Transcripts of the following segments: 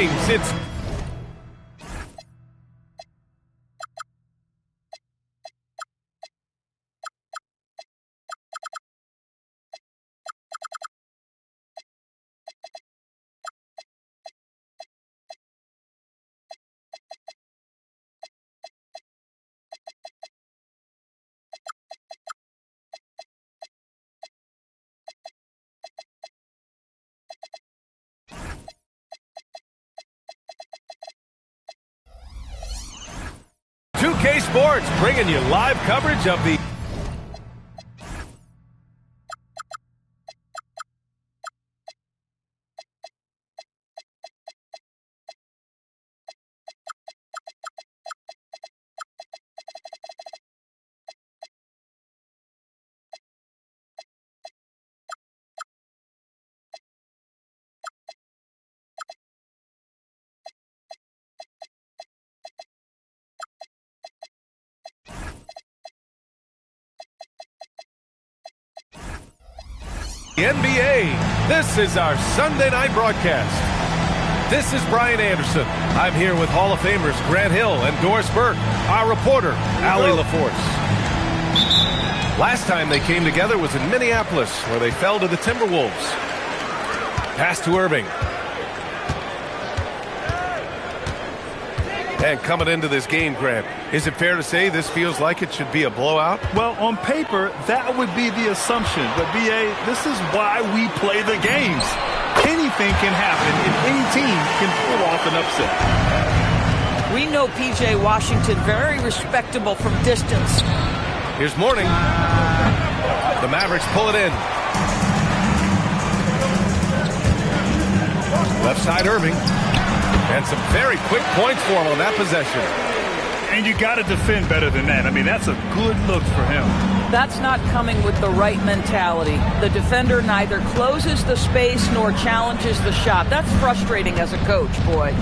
games. It's K Sports bringing you live coverage of the NBA. This is our Sunday night broadcast. This is Brian Anderson. I'm here with Hall of Famers Grant Hill and Doris Burke, our reporter, Allie LaForce. Last time they came together was in Minneapolis, where they fell to the Timberwolves. Pass to Irving. And coming into this game, Grant, is it fair to say this feels like it should be a blowout? Well, on paper, that would be the assumption. But, B.A., this is why we play the games. Anything can happen, and any team can pull off an upset. We know P.J. Washington very respectable from distance. Here's Mourning. The Mavericks pull it in. Left side, Irving. And some very quick points for him on that possession. And you got to defend better than that. I mean, that's a good look for him. That's not coming with the right mentality. The defender neither closes the space nor challenges the shot. That's frustrating as a coach, boy.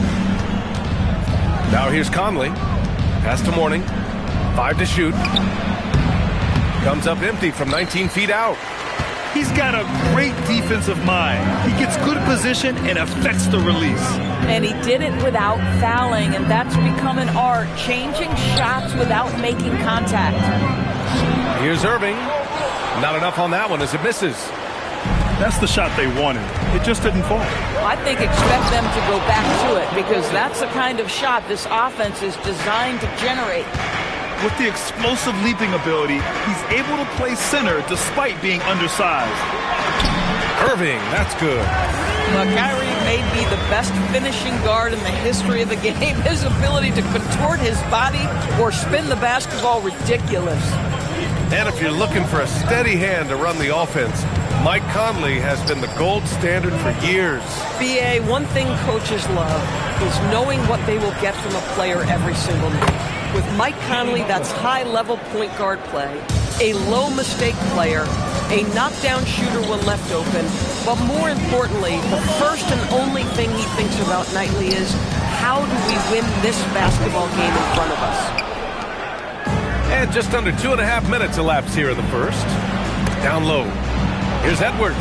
Now here's Conley. Pass to Mourning. 5 to shoot. Comes up empty from 19 feet out. He's got a great defensive mind. He gets good position and affects the release. And he did it without fouling, and that's become an art, changing shots without making contact. Here's Irving. Not enough on that one as it misses. That's the shot they wanted. It just didn't fall. I think expect them to go back to it because that's the kind of shot this offense is designed to generate. With the explosive leaping ability, he's able to play center despite being undersized. Irving, that's good. Well, Kyrie may be the best finishing guard in the history of the game. His ability to contort his body or spin the basketball, ridiculous. And if you're looking for a steady hand to run the offense, Mike Conley has been the gold standard for years. B.A., one thing coaches love is knowing what they will get from a player every single night. With Mike Conley, that's high-level point guard play, a low-mistake player, a knockdown shooter when left open, but more importantly, the first and only thing he thinks about nightly is, how do we win this basketball game in front of us? And just under 2.5 minutes elapsed here in the first. Down low. Here's Edwards.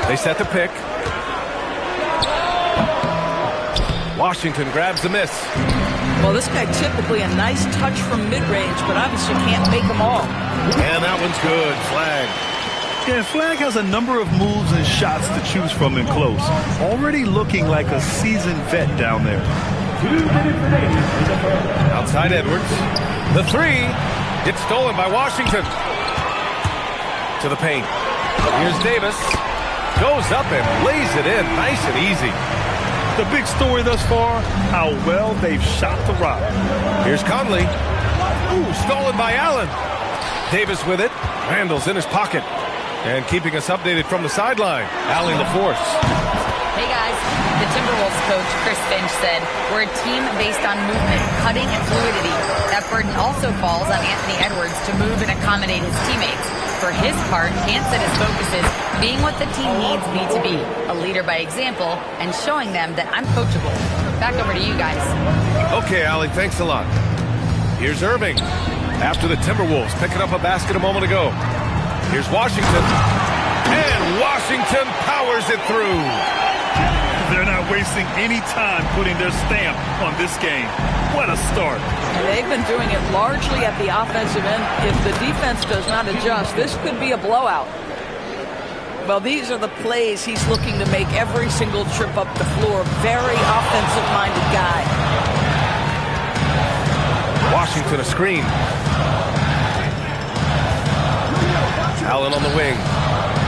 They set the pick. Washington grabs the miss. Well, this guy typically a nice touch from mid-range, but obviously can't make them all. And that one's good. Flag. Yeah, Flag has a number of moves and shots to choose from in close. Already looking like a seasoned vet down there. Outside Edwards. The three gets stolen by Washington. To the paint. Here's Davis. Goes up and lays it in. Nice and easy. The big story thus far, how well they've shot the rock. Here's Conley. Ooh, stolen by Allen. Davis with it. Randall's in his pocket. And keeping us updated from the sideline, Allie LaForce. Hey guys, the Timberwolves coach, Chris Finch, said, we're a team based on movement, cutting, and fluidity. That burden also falls on Anthony Edwards to move and accommodate his teammates. For his part, Ant said his focus is being what the team needs me to be, a leader by example, and showing them that I'm coachable. Back over to you guys. Okay, Allie, thanks a lot. Here's Irving. After the Timberwolves picking up a basket a moment ago. Here's Washington. And Washington powers it through. They're not wasting any time putting their stamp on this game. What a start. They've been doing it largely at the offensive end. If the defense does not adjust, this could be a blowout. Well, these are the plays he's looking to make every single trip up the floor. Very offensive-minded guy. Washington a screen. Allen on the wing.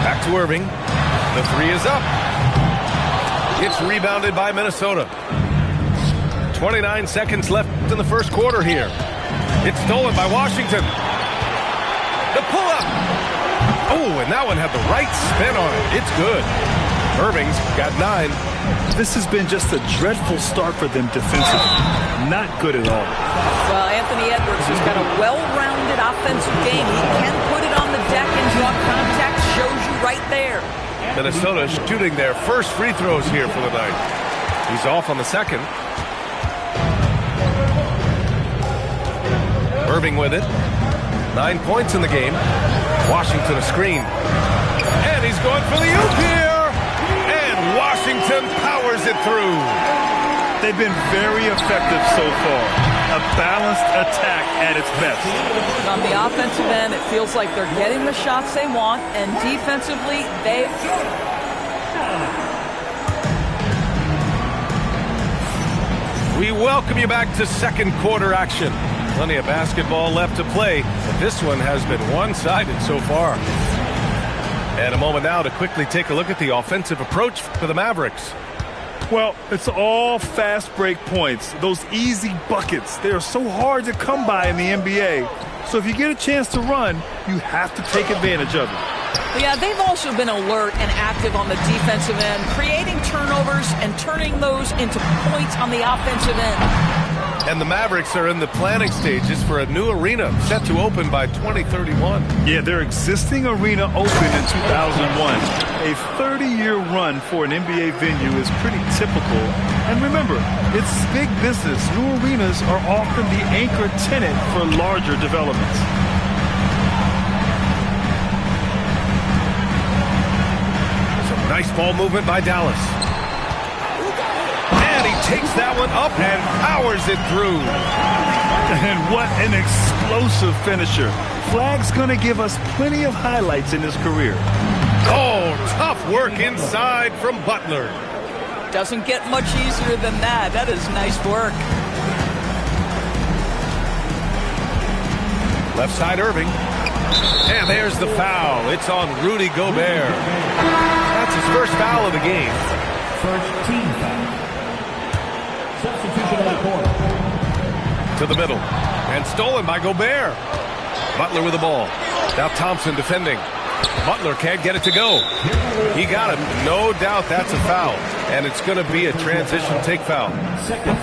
Back to Irving. The three is up. It's rebounded by Minnesota. 29 seconds left in the first quarter here. It's stolen by Washington. The pull-up. Oh, and that one had the right spin on it. It's good. Irving's got 9. This has been just a dreadful start for them defensively. Not good at all. Well, Anthony Edwards has got a well-rounded offensive game. He can put it on the deck and draw contact. Shows you right there. Minnesota shooting their first free throws here for the night. He's off on the second. Irving with it. 9 points in the game. Washington a screen. And he's going for the oop here. And Washington powers it through. They've been very effective so far. A balanced attack at its best. On the offensive end, it feels like they're getting the shots they want, and defensively, We welcome you back to second quarter action. Plenty of basketball left to play, but this one has been one-sided so far. And a moment now to quickly take a look at the offensive approach for the Mavericks. Well, it's all fast break points. Those easy buckets. They are so hard to come by in the NBA. So if you get a chance to run, you have to take advantage of it. Yeah, they've also been alert and active on the defensive end, creating turnovers and turning those into points on the offensive end. And the Mavericks are in the planning stages for a new arena set to open by 2031. Yeah, their existing arena opened in 2001. A 30-year run for an NBA venue is pretty typical. And remember, it's big business. New arenas are often the anchor tenant for larger developments. Some nice ball movement by Dallas. And he takes that one up and powers it through. And what an explosive finisher. Flag's going to give us plenty of highlights in his career. Oh, tough work inside from Butler. Doesn't get much easier than that. That is nice work. Left side Irving. And there's the foul. It's on Rudy Gobert. That's his first foul of the game. First team foul. Substitution in the corner. To the middle. And stolen by Gobert. Butler with the ball. Now Thompson defending. Butler can't get it to go. He got it. No doubt that's a foul. And it's going to be a transition take foul.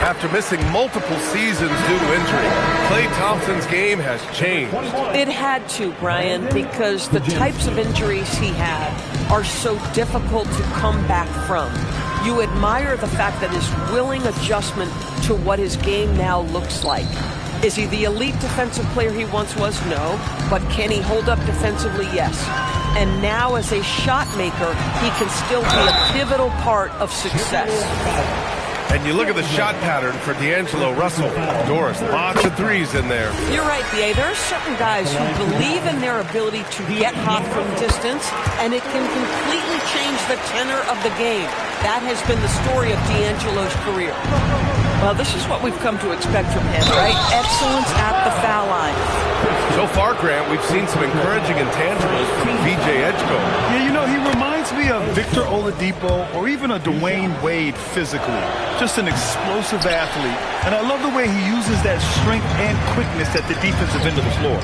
After missing multiple seasons due to injury, Klay Thompson's game has changed. It had to, Brian, because the types of injuries he had are so difficult to come back from. You admire the fact that his willing adjustment to what his game now looks like. Is he the elite defensive player he once was? No. But can he hold up defensively? Yes. And now as a shot maker, he can still be a pivotal part of success. And you look at the shot pattern for D'Angelo Russell. Doris, lots of threes in there. You're right, B.A. There are certain guys who believe in their ability to get hot from distance, and it can completely change the tenor of the game. That has been the story of D'Angelo's career. Well, this is what we've come to expect from him, right? Excellence at the foul line. So far, Grant, we've seen some encouraging intangibles from VJ Edgecombe. Yeah, you know, he reminds me of Victor Oladipo or even a Dwayne Wade physically. Just an explosive athlete. And I love the way he uses that strength and quickness at the defensive end of the floor.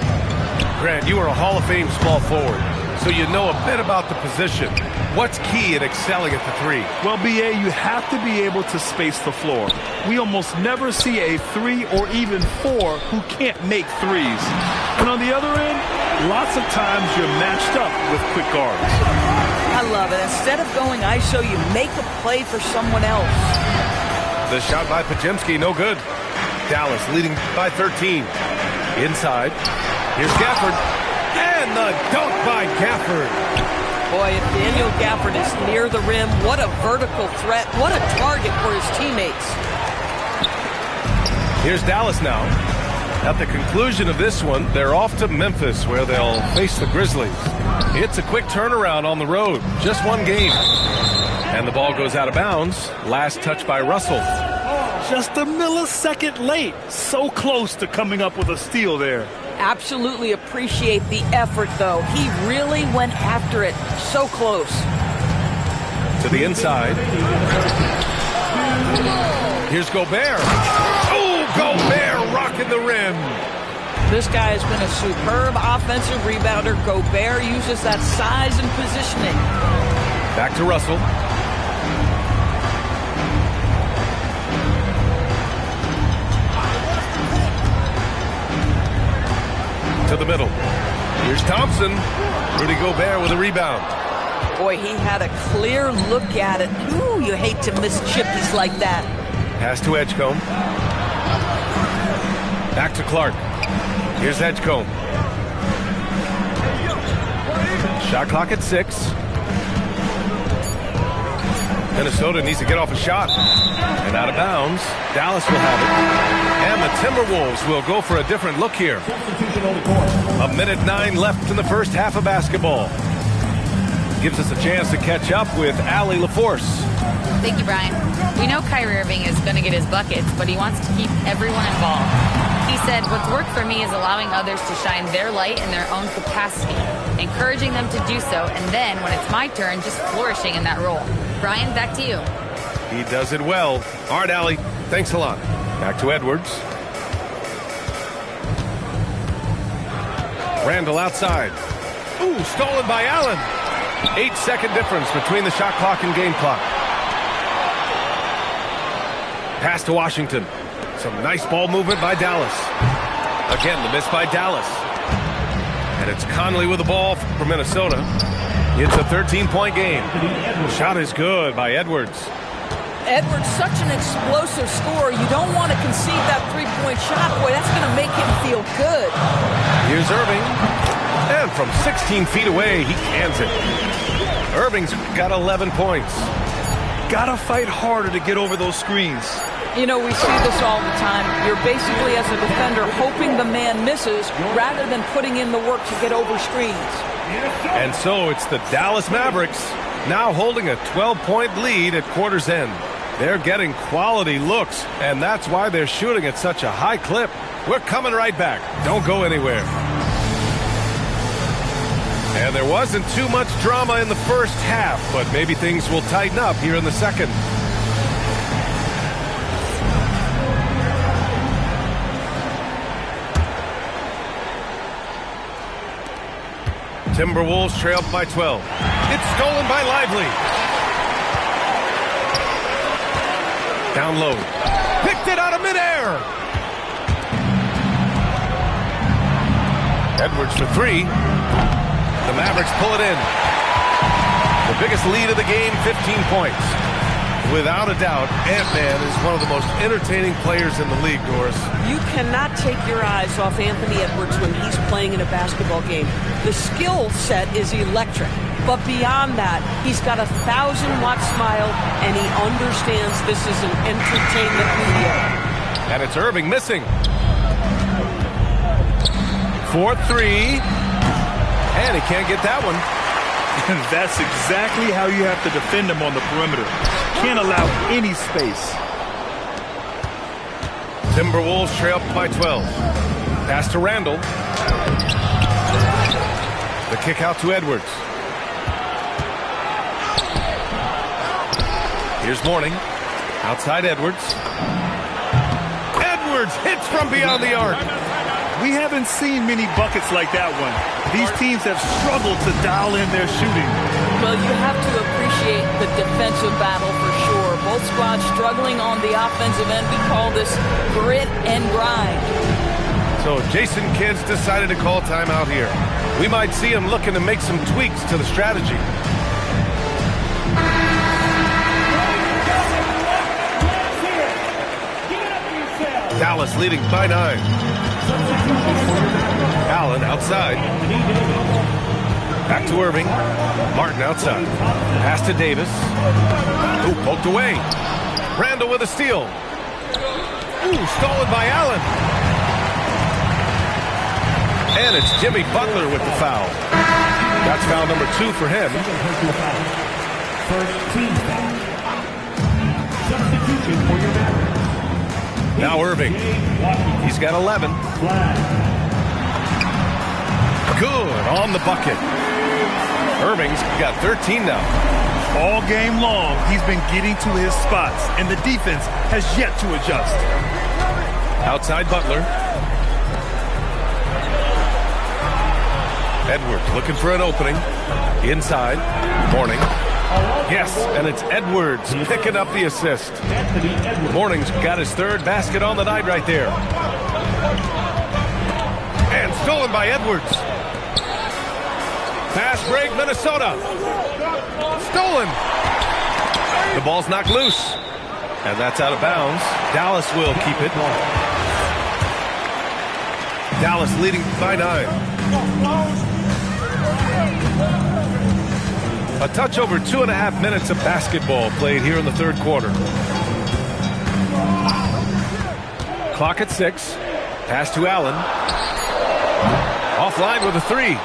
Grant, you are a Hall of Fame small forward, so you know a bit about the position. What's key in excelling at the three? Well, B.A., you have to be able to space the floor. We almost never see a 3 or even 4 who can't make threes. And on the other end, lots of times you're matched up with quick guards. I love it. Instead of going ISO, you make a play for someone else. The shot by Podziemski, no good. Dallas leading by 13. Inside. Here's Gafford. And the dunk by Gafford. Boy, if Daniel Gafford is near the rim, what a vertical threat. What a target for his teammates. Here's Dallas now. At the conclusion of this one, they're off to Memphis, where they'll face the Grizzlies. It's a quick turnaround on the road. Just one game. And the ball goes out of bounds. Last touch by Russell. Just a millisecond late. So close to coming up with a steal there. Absolutely appreciate the effort, though. He really went after it. So close. To the inside. Here's Gobert. Oh, Gobert rocking the rim. This guy has been a superb offensive rebounder. Gobert uses that size and positioning. Back to Russell. To the middle. Here's Thompson. Rudy Gobert with a rebound. Boy, he had a clear look at it. Ooh, you hate to miss chippies like that. Pass to Edgecombe. Back to Clark. Here's Edgecombe. Shot clock at 6. Minnesota needs to get off a shot. And out of bounds. Dallas will have it. And the Timberwolves will go for a different look here. 1:09 left in the first half of basketball. Gives us a chance to catch up with Allie LaForce. Thank you, Brian. We know Kyrie Irving is going to get his buckets, but he wants to keep everyone involved. He said, what's worked for me is allowing others to shine their light in their own capacity, encouraging them to do so, and then, when it's my turn, just flourishing in that role. Brian, back to you. He does it well. All right, Allie, thanks a lot. Back to Edwards. Randall outside. Ooh, stolen by Allen. 8-second difference between the shot clock and game clock. Pass to Washington. Some nice ball movement by Dallas. Again, the miss by Dallas. And it's Conley with the ball for Minnesota. It's a 13-point game. Shot is good by Edwards. Edwards, such an explosive scorer. You don't want to concede that three-point shot. Boy, that's going to make him feel good. Here's Irving. And from 16 feet away, he cans it. Irving's got 11 points. Gotta fight harder to get over those screens. You know, we see this all the time. You're basically, as a defender, hoping the man misses rather than putting in the work to get over screens. And so it's the Dallas Mavericks now holding a 12-point lead at quarter's end. They're getting quality looks, and that's why they're shooting at such a high clip. We're coming right back. Don't go anywhere. And there wasn't too much drama in the first half, but maybe things will tighten up here in the second. Timberwolves trail by 12. It's stolen by Lively. Down low. Picked it out of midair. Edwards for 3. The Mavericks pull it in. The biggest lead of the game, 15 points. Without a doubt, Ant-Man is one of the most entertaining players in the league, Doris. You cannot take your eyes off Anthony Edwards when he's playing in a basketball game. The skill set is electric. But beyond that, he's got a 1,000-watt smile, and he understands this is an entertainment medium. And it's Irving missing. 4-3. And he can't get that one. And that's exactly how you have to defend him on the perimeter. Can't allow any space. Timberwolves trail by 12. Pass to Randall. The kick out to Edwards. Here's Mourning. Outside Edwards. Edwards hits from beyond the arc. We haven't seen many buckets like that one. These teams have struggled to dial in their shooting. Well, you have to appreciate the defensive battle for sure. Both squads struggling on the offensive end. We call this grit and grind. So Jason Kidd's decided to call timeout here. We might see him looking to make some tweaks to the strategy. Dallas leading by 9. Allen outside. Back to Irving. Martin outside. Pass to Davis. Ooh, poked away. Randall with a steal. Ooh, stolen by Allen. And it's Jimmy Butler with the foul. That's foul number 2 for him. First team foul. Substitution for your Mavericks. Now Irving. He's got 11. Good on the bucket. Irving's got 13 now. All game long, he's been getting to his spots, and the defense has yet to adjust. Outside Butler. Edwards looking for an opening. Inside. Morning. Yes, and it's Edwards picking up the assist. Morning's got his 3rd basket on the night right there. And stolen by Edwards. Fast break, Minnesota. Stolen. The ball's knocked loose. And that's out of bounds. Dallas will keep it. Dallas leading by 9. A touch over 2.5 minutes of basketball played here in the 3rd quarter. Clock at 6. Pass to Allen. Offline with a 3.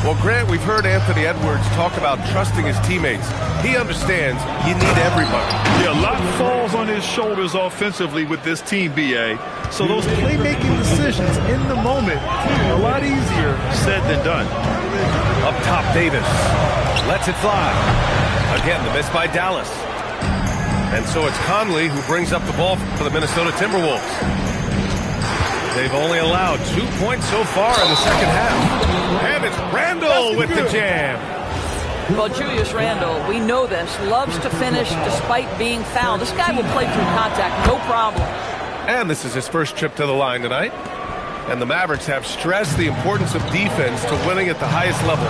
Well, Grant, we've heard Anthony Edwards talk about trusting his teammates. He understands you need everybody. Yeah, a lot falls on his shoulders offensively with this team, B.A. So those playmaking decisions in the moment, a lot easier said than done. Up top, Davis. Lets it fly. Again, the miss by Dallas. And so it's Conley who brings up the ball for the Minnesota Timberwolves. They've only allowed 2 points so far in the second half. And it's Randall with the jam. Well, Julius Randle, we know this, loves to finish despite being fouled. This guy will play through contact, no problem. And this is his first trip to the line tonight. And the Mavericks have stressed the importance of defense to winning at the highest level.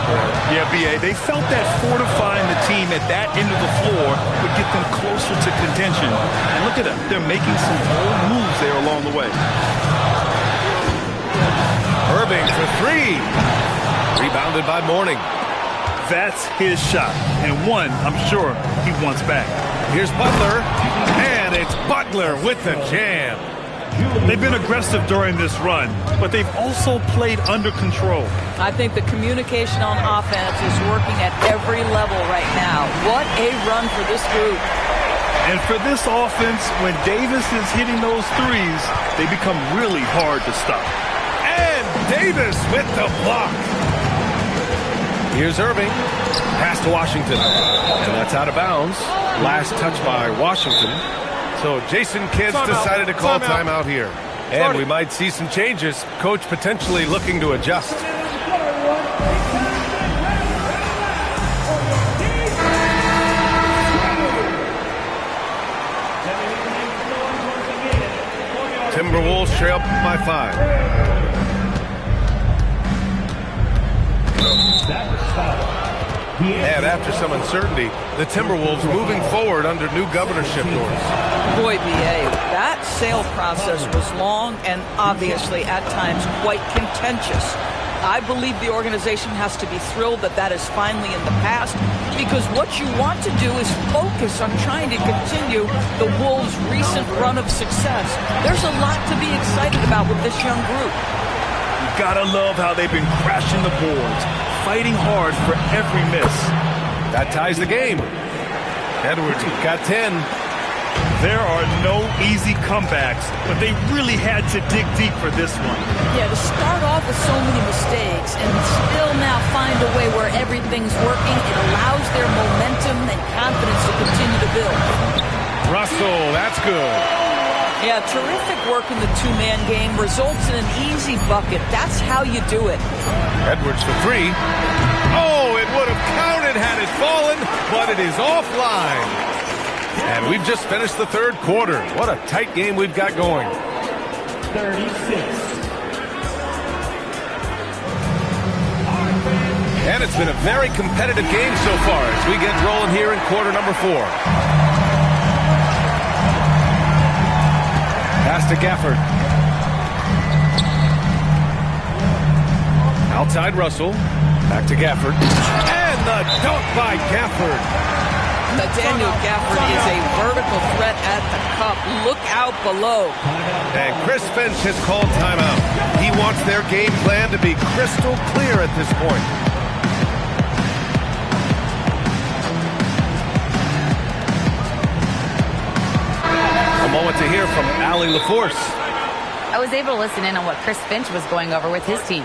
Yeah, B.A., they felt that fortifying the team at that end of the floor would get them closer to contention. And look at them. They're making some bold moves there along the way. Irving for 3. Rebounded by Morning. That's his shot. And one, I'm sure, he wants back. Here's Butler. And it's Butler with the jam. They've been aggressive during this run, but they've also played under control. I think the communication on offense is working at every level right now. What a run for this group. And for this offense, when Davis is hitting those threes, they become really hard to stop. And Davis with the block. Here's Irving. Pass to Washington. And that's out of bounds. Last touch by Washington. So Jason Kidd decided to call timeout here. And we might see some changes. Coach potentially looking to adjust. Timberwolves trail by 5. And after some uncertainty, the Timberwolves moving forward under new governorship doors. Boy, B.A., that sale process was long and obviously at times quite contentious. I believe the organization has to be thrilled that that is finally in the past, because what you want to do is focus on trying to continue the Wolves' recent run of success. There's a lot to be excited about with this young group. You gotta love how they've been crashing the boards, fighting hard for every miss. That ties the game. Edwards got 10. There are no easy comebacks, but they really had to dig deep for this one. Yeah, to start off with so many mistakes and still now find a way where everything's working, it allows their momentum and confidence to continue to build. Russell, that's good. Yeah, terrific work in the two-man game results in an easy bucket. That's how you do it. Edwards for 3. Oh, it would have counted had it fallen, but it is offline. And we've just finished the third quarter. What a tight game we've got going. 36. And it's been a very competitive game so far as we get rolling here in quarter number 4. Pass to Gafford. Outside Russell. Back to Gafford. And the dunk by Gafford. Nathaniel Gafford is a vertical threat at the cup. Look out below. And Chris Finch has called timeout. He wants their game plan to be crystal clear at this point. A moment to hear from Allie LaForce. I was able to listen in on what Chris Finch was going over with his team.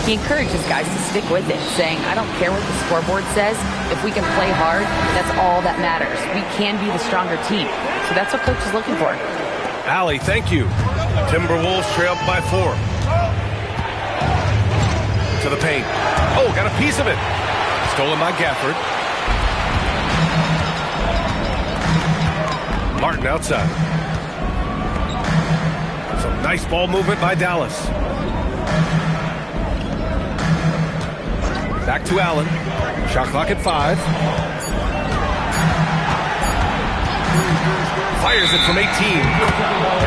He encouraged his guys to stick with it, saying, I don't care what the scoreboard says. If we can play hard, that's all that matters. We can be the stronger team. So that's what Coach is looking for. Allie, thank you. Timberwolves trailed by 4. To the paint. Oh, got a piece of it. Stolen by Gafford. Martin outside. Some nice ball movement by Dallas. Back to Allen. Shot clock at 5. Fires it from 18.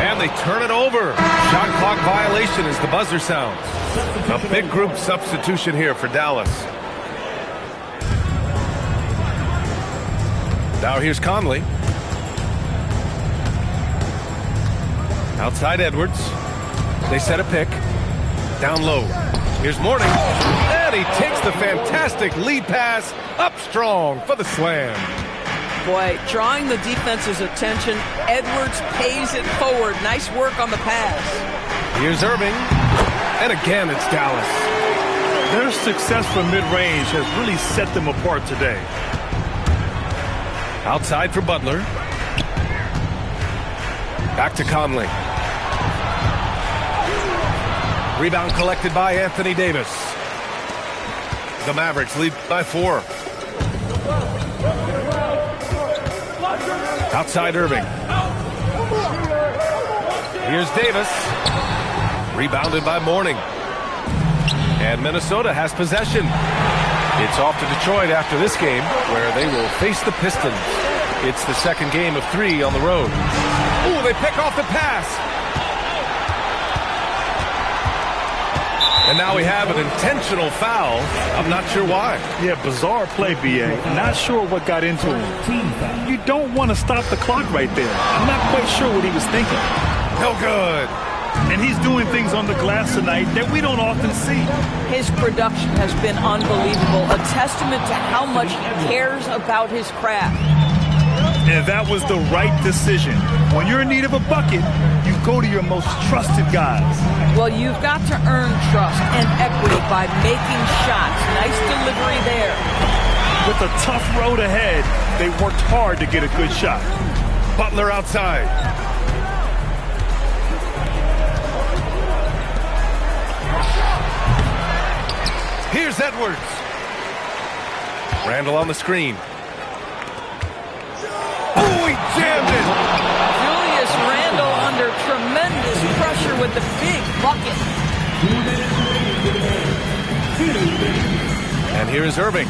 And they turn it over. Shot clock violation as the buzzer sounds. A big group substitution here for Dallas. Now here's Conley. Outside Edwards. They set a pick. Down low. Here's Mourning. And he takes the fantastic lead pass up strong for the slam. Boy, drawing the defense's attention, Edwards pays it forward. Nice work on the pass. Here's Irving. And again, it's Dallas. Their success from mid-range has really set them apart today. Outside for Butler. Back to Conley. Rebound collected by Anthony Davis. The Mavericks lead by 4. Outside Irving. Here's Davis. Rebounded by Mourning. And Minnesota has possession. It's off to Detroit after this game, where they will face the Pistons. It's the second game of 3 on the road. Ooh, they pick off the pass. And now we have an intentional foul. I'm not sure why. Yeah, bizarre play, B.A. Not sure what got into him. You don't want to stop the clock right there. I'm not quite sure what he was thinking. No good. And he's doing things on the glass tonight that we don't often see. His production has been unbelievable. A testament to how much he cares about his craft. And that was the right decision. When you're in need of a bucket, you go to your most trusted guys. Well, you've got to earn trust and equity by making shots. Nice delivery there. With a tough road ahead, they worked hard to get a good shot. Butler outside. Here's Edwards. Randall on the screen. Oh, he jammed it. Julius Randle under tremendous pressure with the big bucket. And here is Irving.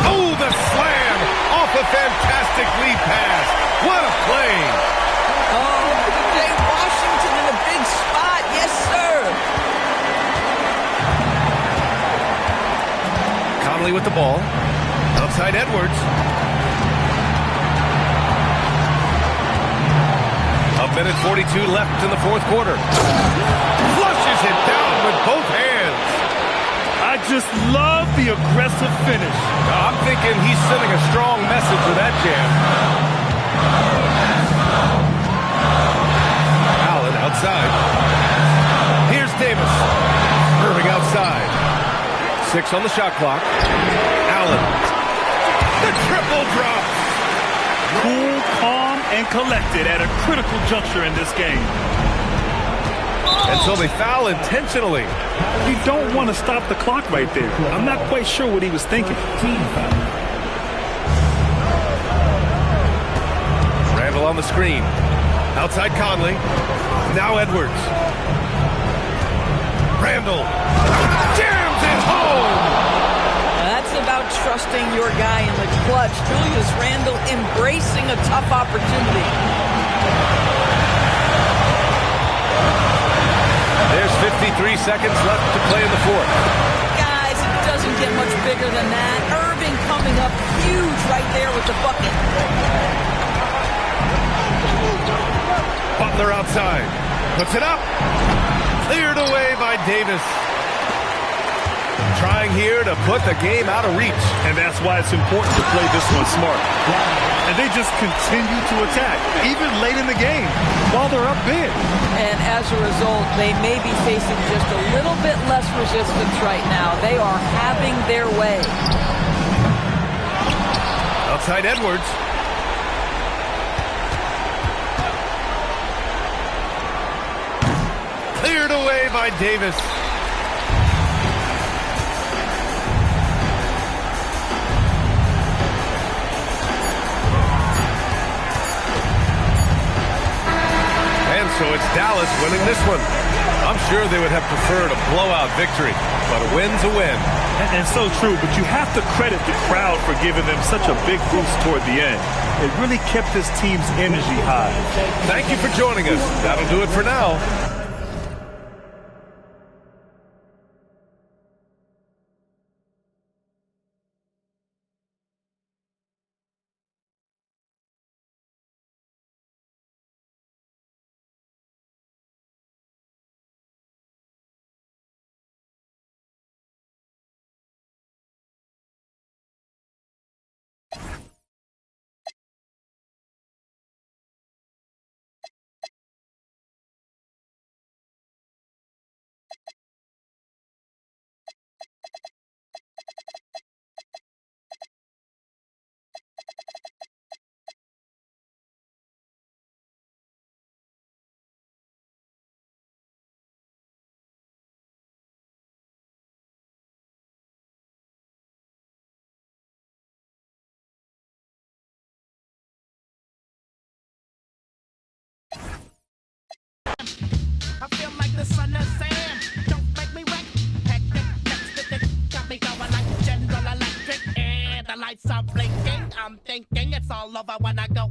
Oh, the slam off a fantastic lead pass. What a play. Oh, Jay Washington in a big spot. Yes, sir. Conley with the ball. Outside Edwards. A minute 42 left in the fourth quarter. Flushes it down with both hands. I just love the aggressive finish. I'm thinking he's sending a strong message with that jam. Allen outside. Here's Davis. Irving outside. 6 on the shot clock. Allen. The triple drop. Cool, calm, and collected at a critical juncture in this game. And so they foul intentionally. You don't want to stop the clock right there. I'm not quite sure what he was thinking. Randall on the screen. Outside Conley. Now Edwards. Randall. Jams it home. That's about trusting your guy in the clutch. Julius Randle embracing a tough opportunity. There's 53 seconds left to play in the fourth. Got get much bigger than that. Irving coming up huge right there with the bucket. Butler outside. Puts it up. Cleared away by Davis. Trying here to put the game out of reach. And that's why it's important to play this one smart. And they just continue to attack, even late in the game, while they're up big. And as a result, they may be facing just a little bit less resistance right now. They are having their way. Outside Edwards. Cleared away by Davis. So it's Dallas winning this one. I'm sure they would have preferred a blowout victory, but a win's a win. And so true, but you have to credit the crowd for giving them such a big boost toward the end. It really kept this team's energy high. Thank you for joining us. That'll do it for now. I feel like the son of Sam. Don't make me wreck. Hectic, got me going like General Electric. And the lights are blinking. I'm thinking it's all over when I go